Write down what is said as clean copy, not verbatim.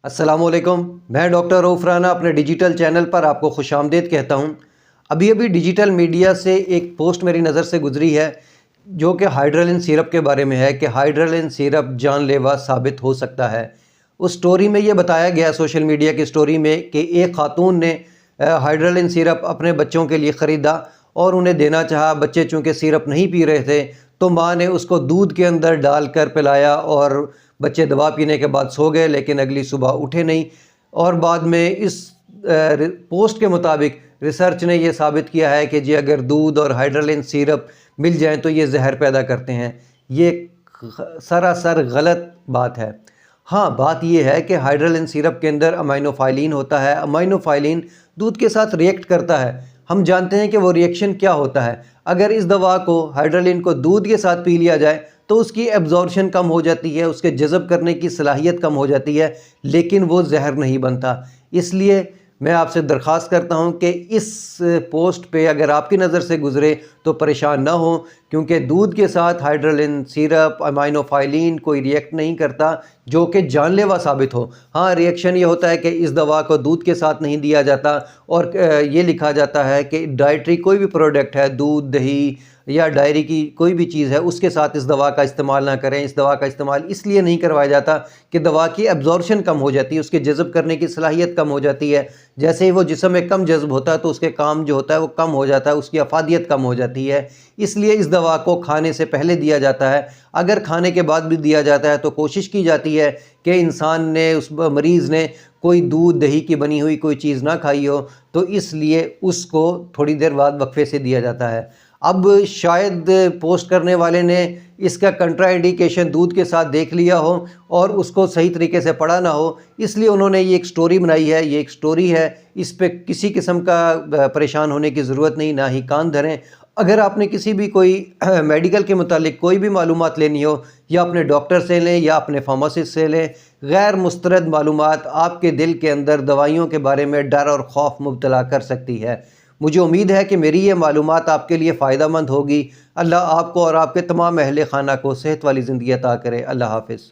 السلام علیکم، میں ڈاکٹر رؤف رانا اپنے ڈیجیٹل چینل پر آپ کو خوش آمدید کہتا ہوں۔ ابھی ڈیجیٹل میڈیا سے ایک پوسٹ میری نظر سے گزری ہے جو کہ ہائیڈرلین سیرپ کے بارے میں ہے کہ ہائیڈرلین سیرپ جان لیوا ثابت ہو سکتا ہے۔ اس سٹوری میں یہ بتایا گیا سوشل میڈیا کی سٹوری میں کہ ایک خاتون نے ہائیڈرلین سیرپ اپنے بچوں کے لیے خریدا اور انہیں دینا چاہا۔ بچے چونکہ سیرپ نہیں پی رہے تھے تو ماں نے اس کو دودھ کے اندر ڈال کر پلایا اور بچے دوا پینے کے بعد سو گئے، لیکن اگلی صبح اٹھے نہیں۔ اور بعد میں اس پوسٹ کے مطابق ریسرچ نے یہ ثابت کیا ہے کہ جی اگر دودھ اور ہائیڈرلین سیرپ مل جائیں تو یہ زہر پیدا کرتے ہیں۔ یہ سراسر غلط بات ہے۔ ہاں، بات یہ ہے کہ ہائیڈرلین سیرپ کے اندر امائنوفائلین ہوتا ہے۔ امائنوفائلین دودھ کے ساتھ ریئیکٹ کرتا ہے۔ ہم جانتے ہیں کہ وہ ریئیکشن کیا ہوتا ہے۔ اگر اس دوا کو ہائیڈرلین کو دودھ کے ساتھ پی لیا جائے تو اس کی ایبزارپشن کم ہو جاتی ہے، اس کے جذب کرنے کی صلاحیت کم ہو جاتی ہے، لیکن وہ زہر نہیں بنتا۔ اس لیے میں آپ سے درخواست کرتا ہوں کہ اس پوسٹ پہ اگر آپ کی نظر سے گزرے تو پریشان نہ ہوں، کیونکہ دودھ کے ساتھ ہائیڈرلین سیرپ امائنوفائلین کوئی ریئیکٹ نہیں کرتا جو کہ جان لیوا ثابت ہو۔ ہاں، ریئیکشن یہ ہوتا ہے کہ اس دوا کو دودھ کے ساتھ نہیں دیا جاتا اور یہ لکھا جاتا ہے کہ ڈائٹری کوئی بھی پروڈکٹ ہے، دودھ، دہی یا ڈائری کی کوئی بھی چیز ہے، اس کے ساتھ اس دوا کا استعمال نہ کریں۔ اس دوا کا استعمال اس لیے نہیں کروایا جاتا کہ دوا کی ایبزارپشن کم ہو جاتی ہے، اس کے جذب کرنے کی صلاحیت کم ہو جاتی ہے۔ جیسے ہی وہ جسم میں کم جذب ہوتا ہے تو اس کے کام جو ہوتا ہے وہ کم ہو جاتا ہے، اس کی افادیت کم ہو جاتی ہے۔ اس لیے اس دوا کو کھانے سے پہلے دیا جاتا ہے۔ اگر کھانے کے بعد بھی دیا جاتا ہے تو کوشش کی جاتی ہے کہ انسان نے، اس مریض نے کوئی دودھ دہی کی بنی ہوئی کوئی چیز نہ کھائی ہو، تو اس لیے اس کو تھوڑی دیر بعد وقفے سے دیا جاتا ہے۔ اب شاید پوسٹ کرنے والے نے اس کا کنٹرا انڈیکیشن دودھ کے ساتھ دیکھ لیا ہو اور اس کو صحیح طریقے سے پڑھا نہ ہو، اس لیے انہوں نے یہ ایک سٹوری بنائی ہے۔ یہ ایک سٹوری ہے، اس پہ کسی قسم کا پریشان ہونے کی ضرورت نہیں، نہ ہی کان دھریں۔ اگر آپ نے کسی بھی کوئی میڈیکل کے متعلق کوئی بھی معلومات لینی ہو، یا اپنے ڈاکٹر سے لیں یا اپنے فارماسسٹ سے لیں۔ غیر مسترد معلومات آپ کے دل کے اندر دوائیوں کے بارے میں ڈر اور خوف مبتلا کر سکتی ہے۔ مجھے امید ہے کہ میری یہ معلومات آپ کے لیے فائدہ مند ہوگی۔ اللہ آپ کو اور آپ کے تمام اہل خانہ کو صحت والی زندگی عطا کرے۔ اللہ حافظ۔